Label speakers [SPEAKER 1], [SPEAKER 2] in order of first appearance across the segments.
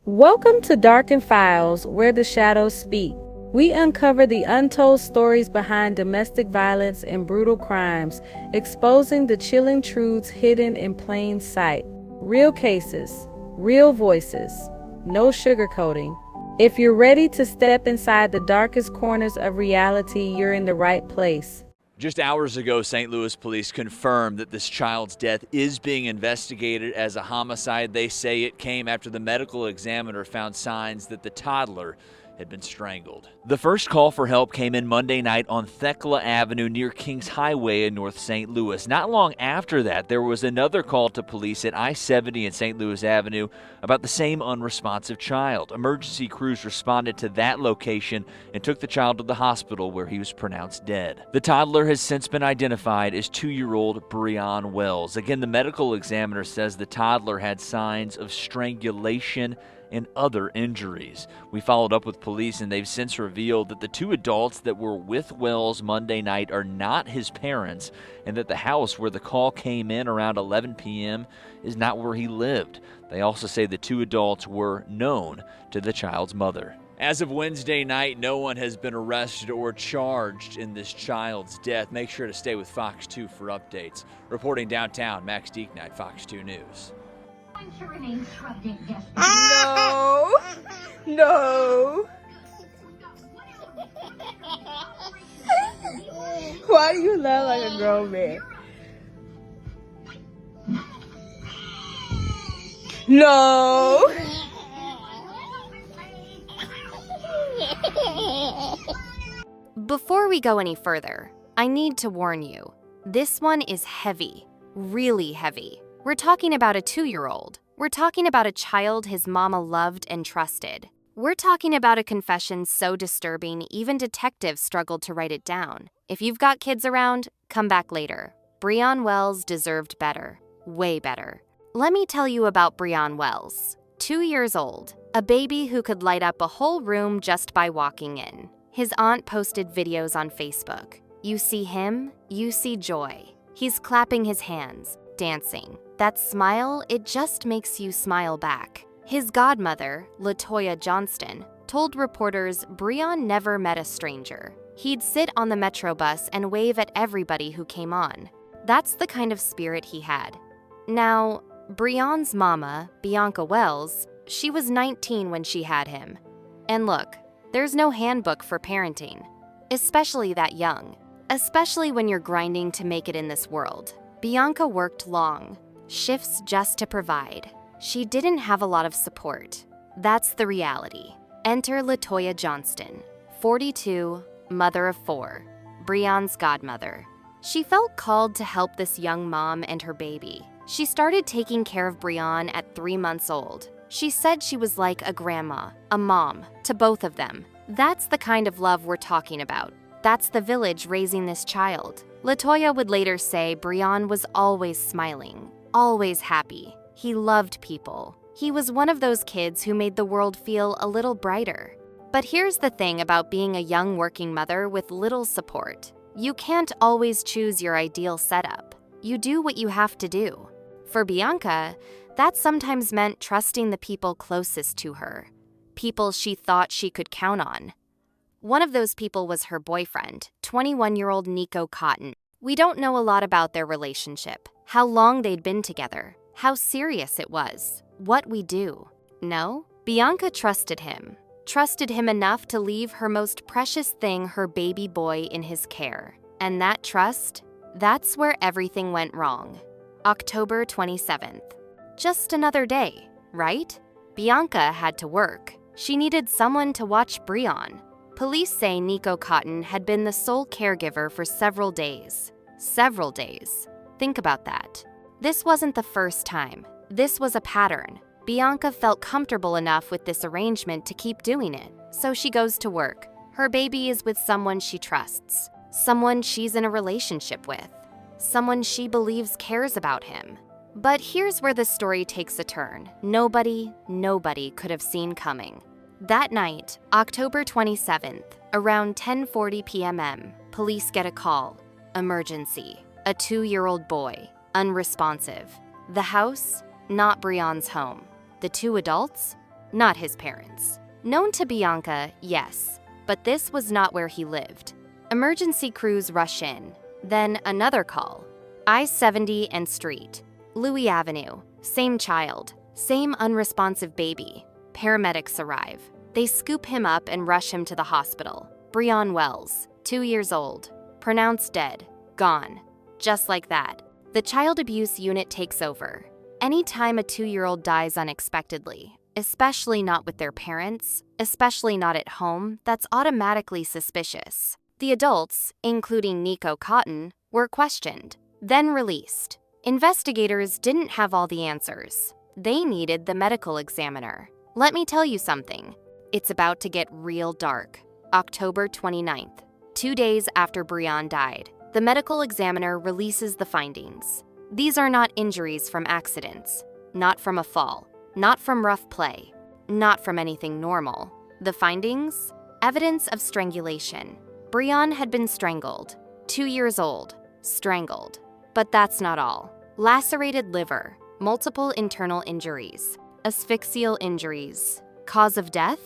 [SPEAKER 1] Welcome to Darkened Files, where the shadows speak. We uncover the untold stories behind domestic violence and brutal crimes, exposing the chilling truths hidden in plain sight. Real cases, real voices, no sugarcoating. If you're ready to step inside the darkest corners of reality, you're in the right place.
[SPEAKER 2] Just hours ago, St. Louis police confirmed that this child's death is being investigated as a homicide. They say it came after the medical examiner found signs that the toddler had been strangled. The first call for help came in Monday night on Thekla Avenue near Kings Highway in North St. Louis. Not long after that, there was another call to police at I-70 and St. Louis Avenue about the same unresponsive child. Emergency crews responded to that location and took the child to the hospital where he was pronounced dead. The toddler has since been identified as 2-year-old Bre'Yeon Wells. Again, the medical examiner says the toddler had signs of strangulation and other injuries. We followed up with police and they've since revealed that the two adults that were with Wells Monday night are not his parents and that the house where the call came in around 11 p.m. is not where he lived. They also say the two adults were known to the child's mother. As of Wednesday night, no one has been arrested or charged in this child's death. Make sure to stay with Fox 2 for updates. Reporting downtown, Max Deeknight, Fox 2 News.
[SPEAKER 3] No. No. Why do you laugh like a grown man? No.
[SPEAKER 4] Before we go any further, I need to warn you. This one is heavy, really heavy. We're talking about a 2-year-old. We're talking about a child his mama loved and trusted. We're talking about a confession so disturbing, even detectives struggled to write it down. If you've got kids around, come back later. Bre'Yeon Wells deserved better. Way better. Let me tell you about Bre'Yeon Wells. 2 years old. A baby who could light up a whole room just by walking in. His aunt posted videos on Facebook. You see him, you see joy. He's clapping his hands, dancing. That smile, it just makes you smile back. His godmother, Latoya Johnston, told reporters Bre'Yeon never met a stranger. He'd sit on the metro bus and wave at everybody who came on. That's the kind of spirit he had. Now, Bre'Yeon's mama, Bianca Wells, she was 19 when she had him. And look, there's no handbook for parenting, especially that young, especially when you're grinding to make it in this world. Bianca worked long, shifts just to provide. She didn't have a lot of support. That's the reality. Enter Latoya Johnston, 42, mother of 4, Bre'Yeon's godmother. She felt called to help this young mom and her baby. She started taking care of Bre'Yeon at 3 months old. She said she was like a grandma, a mom, to both of them. That's the kind of love we're talking about. That's the village raising this child. Latoya would later say Bre'Yeon was always smiling, always happy. He loved people. He was one of those kids who made the world feel a little brighter. But here's the thing about being a young working mother with little support. You can't always choose your ideal setup. You do what you have to do. For Bianca, that sometimes meant trusting the people closest to her, people she thought she could count on. One of those people was her boyfriend, 21-year-old Nico Cotton. We don't know a lot about their relationship, how long they'd been together, how serious it was, what we do. No, Bianca trusted him enough to leave her most precious thing, her baby boy, in his care. And that trust, that's where everything went wrong. October 27th. Just another day, right? Bianca had to work. She needed someone to watch Bre'Yeon. Police say Nico Cotton had been the sole caregiver for several days. Several days. Think about that. This wasn't the first time. This was a pattern. Bianca felt comfortable enough with this arrangement to keep doing it, so she goes to work. Her baby is with someone she trusts, someone she's in a relationship with, someone she believes cares about him. But here's where the story takes a turn. Nobody could have seen coming. That night, October 27th, around 10:40 p.m., police get a call. Emergency. A 2-year-old boy, unresponsive. The house, not Bre'Yeon's home. The two adults, not his parents. Known to Bianca, yes, but this was not where he lived. Emergency crews rush in. Then another call. I-70 and Street, Louis Avenue, same child, same unresponsive baby. Paramedics arrive. They scoop him up and rush him to the hospital. Bre'Yeon Wells, 2 years old, pronounced dead, gone. Just like that. The child abuse unit takes over. Anytime a 2-year-old dies unexpectedly, especially not with their parents, especially not at home, that's automatically suspicious. The adults, including Nico Cotton, were questioned, then released. Investigators didn't have all the answers. They needed the medical examiner. Let me tell you something. It's about to get real dark. October 29th, 2 days after Bre'Yeon died, the medical examiner releases the findings. These are not injuries from accidents, not from a fall, not from rough play, not from anything normal. The findings? Evidence of strangulation. Bre'Yeon had been strangled. 2 years old, strangled. But that's not all. Lacerated liver, multiple internal injuries, asphyxial injuries. Cause of death?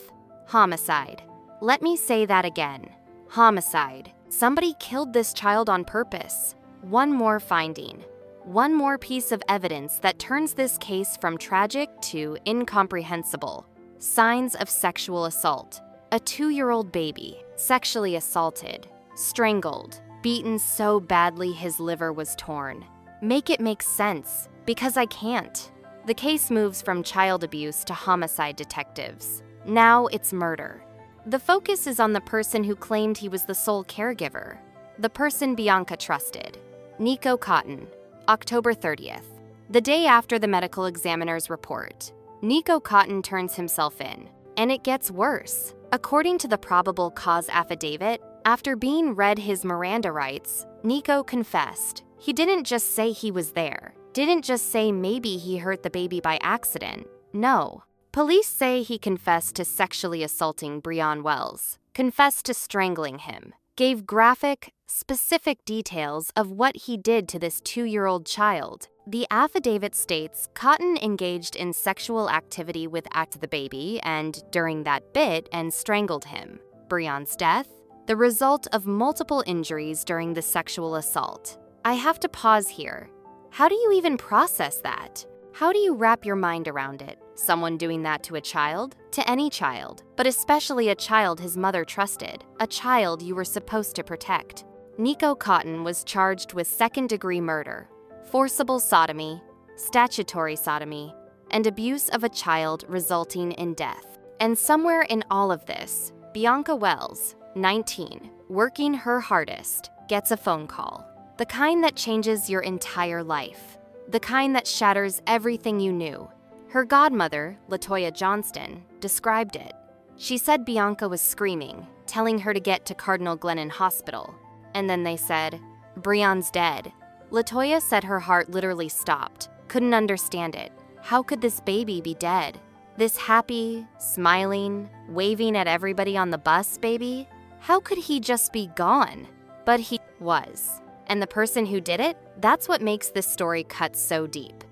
[SPEAKER 4] Homicide. Let me say that again. Homicide. Somebody killed this child on purpose. One more finding. One more piece of evidence that turns this case from tragic to incomprehensible. Signs of sexual assault. A 2-year-old baby, sexually assaulted, strangled, beaten so badly his liver was torn. Make it make sense, because I can't. The case moves from child abuse to homicide detectives. Now it's murder. The focus is on the person who claimed he was the sole caregiver. The person Bianca trusted. Nico Cotton, October 30th. The day after the medical examiner's report, Nico Cotton turns himself in. And it gets worse. According to the probable cause affidavit, after being read his Miranda rights, Nico confessed. He didn't just say he was there. Didn't just say maybe he hurt the baby by accident. No. Police say he confessed to sexually assaulting Bre'Yeon Wells, confessed to strangling him, gave graphic, specific details of what he did to this 2-year-old child. The affidavit states Cotton engaged in sexual activity with the baby and, during that bit, and strangled him. Bre'Yeon's death? The result of multiple injuries during the sexual assault. I have to pause here. How do you even process that? How do you wrap your mind around it? Someone doing that to a child? To any child, but especially a child his mother trusted, a child you were supposed to protect. Nico Cotton was charged with second-degree murder, forcible sodomy, statutory sodomy, and abuse of a child resulting in death. And somewhere in all of this, Bianca Wells, 19, working her hardest, gets a phone call. The kind that changes your entire life. The kind that shatters everything you knew. Her godmother, Latoya Johnston, described it. She said Bianca was screaming, telling her to get to Cardinal Glennon Hospital. And then they said, Bre'Yeon's dead. Latoya said her heart literally stopped, couldn't understand it. How could this baby be dead? This happy, smiling, waving at everybody on the bus baby? How could he just be gone? But he was. And the person who did it? That's what makes this story cut so deep.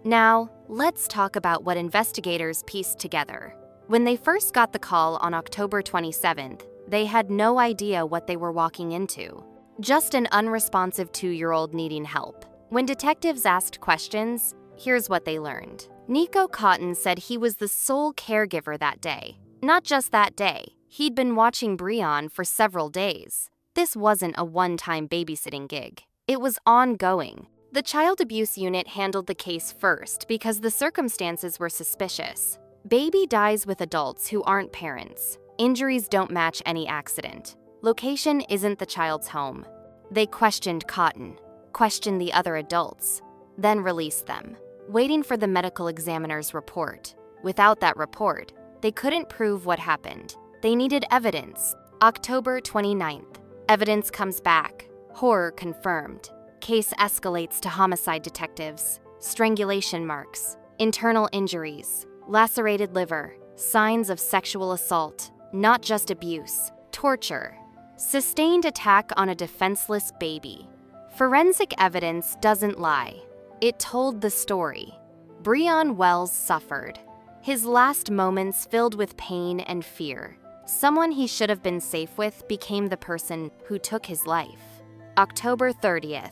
[SPEAKER 4] Now, let's talk about what investigators pieced together. When they first got the call on October 27th, they had no idea what they were walking into. Just an unresponsive 2-year-old needing help. When detectives asked questions, here's what they learned. Nico Cotton said he was the sole caregiver that day. Not just that day. He'd been watching Bre'Yeon for several days. This wasn't a one-time babysitting gig. It was ongoing. The child abuse unit handled the case first because the circumstances were suspicious. Baby dies with adults who aren't parents. Injuries don't match any accident. Location isn't the child's home. They questioned Cotton, questioned the other adults, then released them, waiting for the medical examiner's report. Without that report, they couldn't prove what happened. They needed evidence. October 29th. Evidence comes back. Horror confirmed. Case escalates to homicide detectives. Strangulation marks, internal injuries, lacerated liver, signs of sexual assault, not just abuse, torture, sustained attack on a defenseless baby. Forensic evidence doesn't lie. It told the story. Bre'Yeon Wells suffered. His last moments filled with pain and fear. Someone he should have been safe with became the person who took his life. October 30th.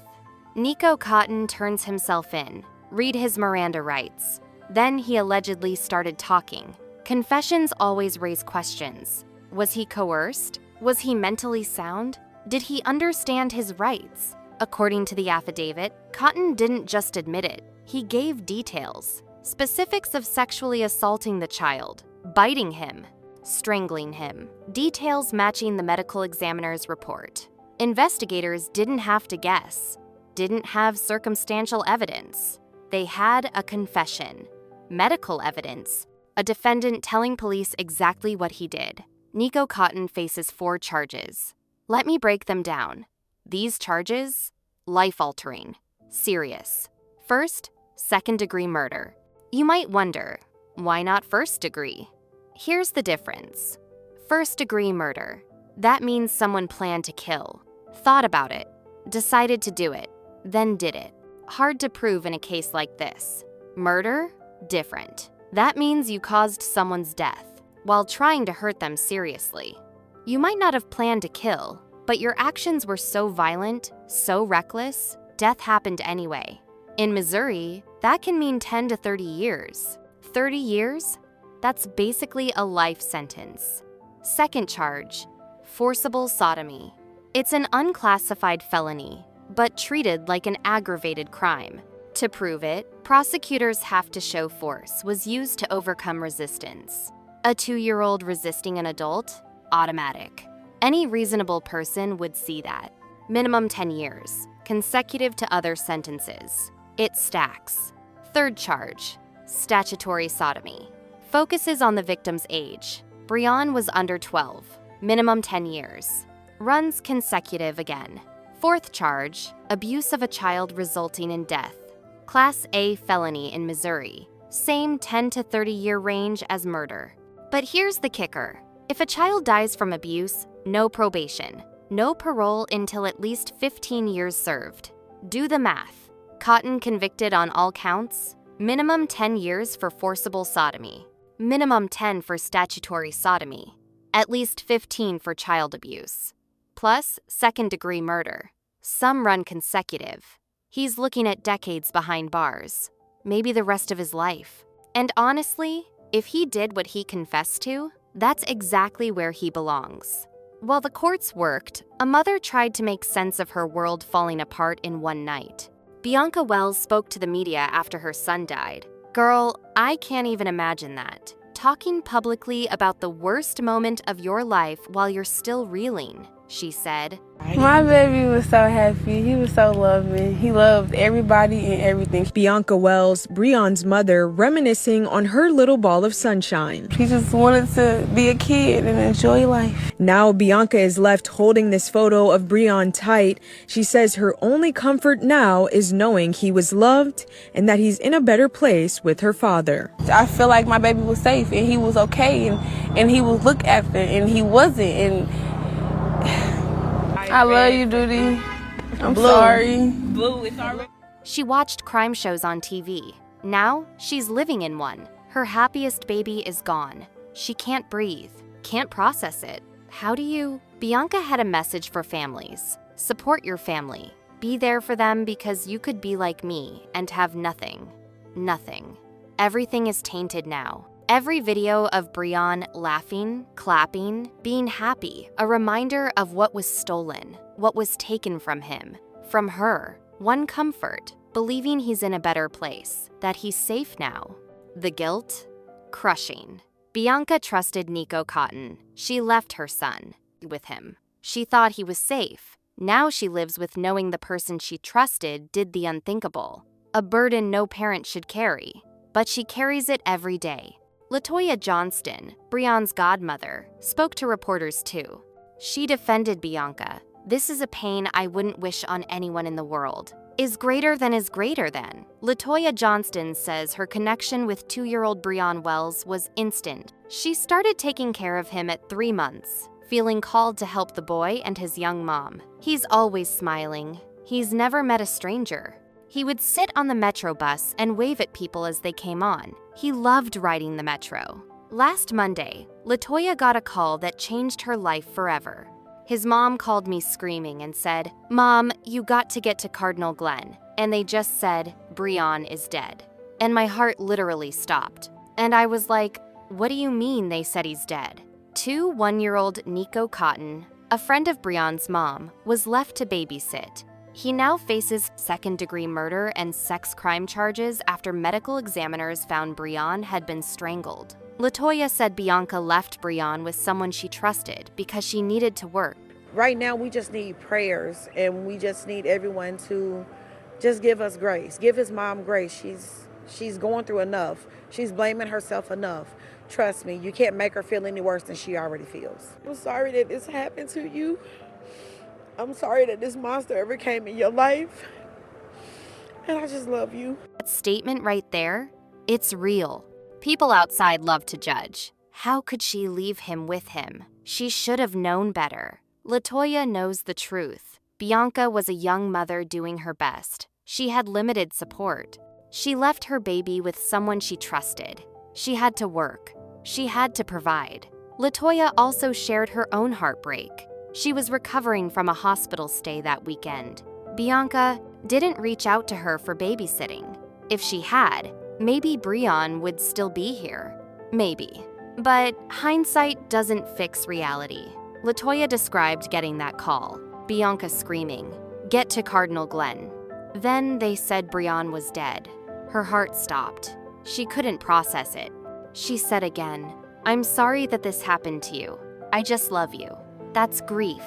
[SPEAKER 4] Nico Cotton turns himself in. Read his Miranda rights. Then he allegedly started talking. Confessions always raise questions. Was he coerced? Was he mentally sound? Did he understand his rights? According to the affidavit, Cotton didn't just admit it. He gave details. Specifics of sexually assaulting the child, biting him, strangling him. Details matching the medical examiner's report. Investigators didn't have to guess. Didn't have circumstantial evidence. They had a confession. Medical evidence. A defendant telling police exactly what he did. Nico Cotton faces 4 charges. Let me break them down. These charges? Life-altering. Serious. First, second-degree murder. You might wonder, why not first degree? Here's the difference. First-degree murder. That means someone planned to kill, thought about it, decided to do it, then did it. Hard to prove in a case like this. Murder? Different. That means you caused someone's death while trying to hurt them seriously. You might not have planned to kill, but your actions were so violent, so reckless, death happened anyway. In Missouri, that can mean 10 to 30 years. 30 years? That's basically a life sentence. Second charge, forcible sodomy. It's an unclassified felony, but treated like an aggravated crime. To prove it, prosecutors have to show force was used to overcome resistance. A 2-year-old resisting an adult? Automatic. Any reasonable person would see that. Minimum 10 years, consecutive to other sentences. It stacks. Third charge, statutory sodomy. Focuses on the victim's age. Bre'Yeon was under 12, minimum 10 years. Runs consecutive again. Fourth charge, abuse of a child resulting in death. Class A felony in Missouri. Same 10 to 30-year range as murder. But here's the kicker. If a child dies from abuse, no probation. No parole until at least 15 years served. Do the math. Cotton convicted on all counts. Minimum 10 years for forcible sodomy. Minimum 10 for statutory sodomy. At least 15 for child abuse. Plus second-degree murder. Some run consecutive. He's looking at decades behind bars. Maybe the rest of his life. And honestly, if he did what he confessed to, that's exactly where he belongs. While the courts worked, a mother tried to make sense of her world falling apart in one night. Bianca Wells spoke to the media after her son died. Girl, I can't even imagine that. Talking publicly about the worst moment of your life while you're still reeling, she said.
[SPEAKER 3] My baby was so happy. He was so loving. He loved everybody and everything.
[SPEAKER 5] Bianca Wells, Bre'Yeon's mother, reminiscing on her little ball of sunshine.
[SPEAKER 3] He just wanted to be a kid and enjoy life.
[SPEAKER 5] Now Bianca is left holding this photo of Bre'Yeon tight. She says her only comfort now is knowing he was loved and that he's in a better place with her father.
[SPEAKER 3] I feel like my baby was safe and he was okay and he was looked after and he wasn't. And I love you, Duty. I'm sorry.
[SPEAKER 4] She watched crime shows on TV. Now, she's living in one. Her happiest baby is gone. She can't breathe, can't process it. How do you? Bianca had a message for families. Support your family. Be there for them because you could be like me and have nothing. Nothing. Everything is tainted now. Every video of Bre'Yeon laughing, clapping, being happy, a reminder of what was stolen, what was taken from him, from her. One comfort, believing he's in a better place, that he's safe now. The guilt? Crushing. Bianca trusted Nico Cotton. She left her son with him. She thought he was safe. Now she lives with knowing the person she trusted did the unthinkable. A burden no parent should carry. But she carries it every day. Latoya Johnston, Bre'Yeon's godmother, spoke to reporters too. She defended Bianca. This is a pain I wouldn't wish on anyone in the world. Is greater than. Latoya Johnston says her connection with 2-year-old Bre'Yeon Wells was instant. She started taking care of him at 3 months, feeling called to help the boy and his young mom. He's always smiling. He's never met a stranger. He would sit on the metro bus and wave at people as they came on. He loved riding the metro. Last Monday, Latoya got a call that changed her life forever. His mom called me screaming and said, "Mom, you got to get to Cardinal Glen." And they just said, "Bre'Yeon is dead." And my heart literally stopped. And I was like, what do you mean they said he's dead? 2 one-year-old Nico Cotton, a friend of Bre'Yeon's mom, was left to babysit. He now faces second-degree murder and sex crime charges after medical examiners found Bre'Yeon had been strangled. Latoya said Bianca left Bre'Yeon with someone she trusted because she needed to work.
[SPEAKER 6] Right now, we just need prayers, and we just need everyone to just give us grace. Give his mom grace. She's going through enough. She's blaming herself enough. Trust me, you can't make her feel any worse than she already feels. I'm sorry that this happened to you. I'm sorry that this monster ever came in your life. And I just love you.
[SPEAKER 4] That statement right there, it's real. People outside love to judge. How could she leave him with him? She should have known better. Latoya knows the truth. Bianca was a young mother doing her best. She had limited support. She left her baby with someone she trusted. She had to work. She had to provide. Latoya also shared her own heartbreak. She was recovering from a hospital stay that weekend. Bianca didn't reach out to her for babysitting. If she had, maybe Bre'Yeon would still be here. Maybe. But hindsight doesn't fix reality. Latoya described getting that call. Bianca screaming, "Get to Cardinal Glen." Then they said Bre'Yeon was dead. Her heart stopped. She couldn't process it. She said again, "I'm sorry that this happened to you. I just love you." That's grief.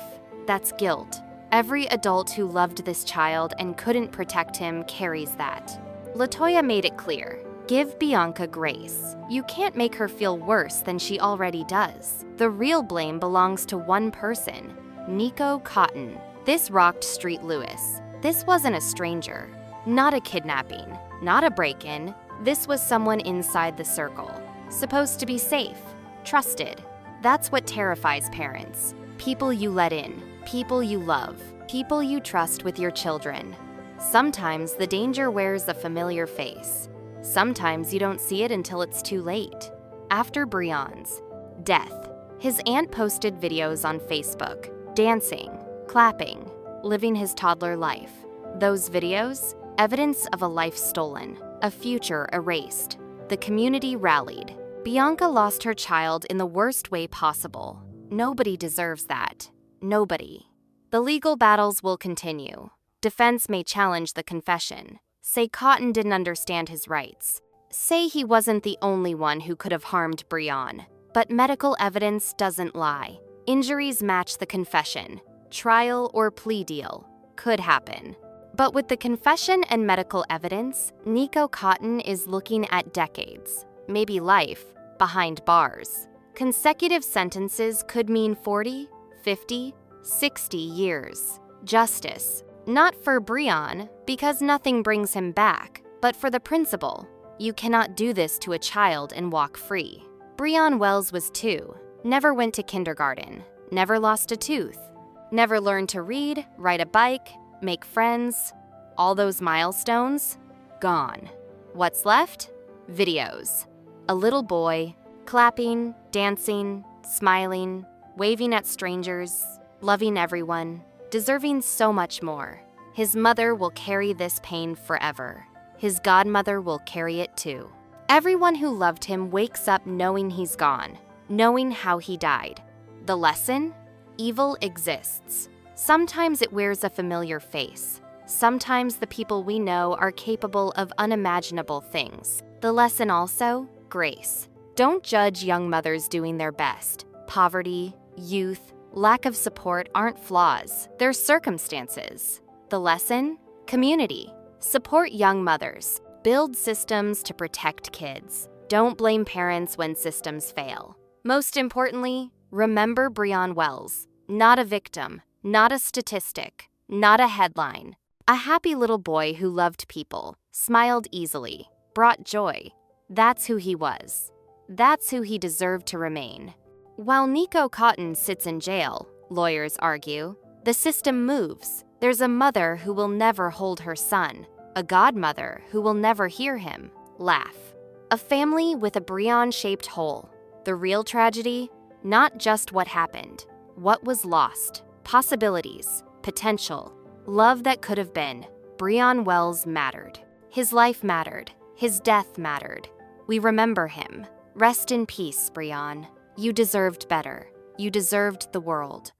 [SPEAKER 4] That's guilt. Every adult who loved this child and couldn't protect him carries that. Latoya made it clear. Give Bianca grace. You can't make her feel worse than she already does. The real blame belongs to one person, Nico Cotton. This rocked Street Louis. This wasn't a stranger. Not a kidnapping. Not a break-in. This was someone inside the circle. Supposed to be safe. Trusted. That's what terrifies parents. People you let in. People you love. People you trust with your children. Sometimes the danger wears a familiar face. Sometimes you don't see it until it's too late. After Bre'Yeon's death, his aunt posted videos on Facebook, dancing, clapping, living his toddler life. Those videos, evidence of a life stolen, a future erased. The community rallied. Bianca lost her child in the worst way possible. Nobody deserves that. Nobody. The legal battles will continue. Defense may challenge the confession. Say Cotton didn't understand his rights. Say he wasn't the only one who could have harmed Bre'Yeon. But medical evidence doesn't lie. Injuries match the confession. Trial or plea deal. Could happen. But with the confession and medical evidence, Nico Cotton is looking at decades, maybe life, behind bars. Consecutive sentences could mean 40, 50, 60 years. Justice. Not for Bre'Yeon, because nothing brings him back, but for the principle. You cannot do this to a child and walk free. Bre'Yeon Wells was 2, never went to kindergarten, never lost a tooth, never learned to read, ride a bike, make friends. All those milestones, gone. What's left? Videos. A little boy, clapping, dancing, smiling, waving at strangers, loving everyone, deserving so much more. His mother will carry this pain forever. His godmother will carry it too. Everyone who loved him wakes up knowing he's gone, knowing how he died. The lesson? Evil exists. Sometimes it wears a familiar face. Sometimes the people we know are capable of unimaginable things. The lesson also? Grace. Don't judge young mothers doing their best. Poverty, youth, lack of support aren't flaws. They're circumstances. The lesson? Community. Support young mothers. Build systems to protect kids. Don't blame parents when systems fail. Most importantly, remember Bre'Yeon Wells. Not a victim, not a statistic, not a headline. A happy little boy who loved people, smiled easily, brought joy. That's who he was. That's who he deserved to remain. While Nico Cotton sits in jail, lawyers argue, the system moves. There's a mother who will never hold her son, a godmother who will never hear him, laugh. A family with a Bre'Yeon-shaped hole. The real tragedy? Not just what happened. What was lost. Possibilities. Potential. Love that could have been. Bre'Yeon Wells mattered. His life mattered. His death mattered. We remember him. Rest in peace, Bre'Yeon. You deserved better. You deserved the world.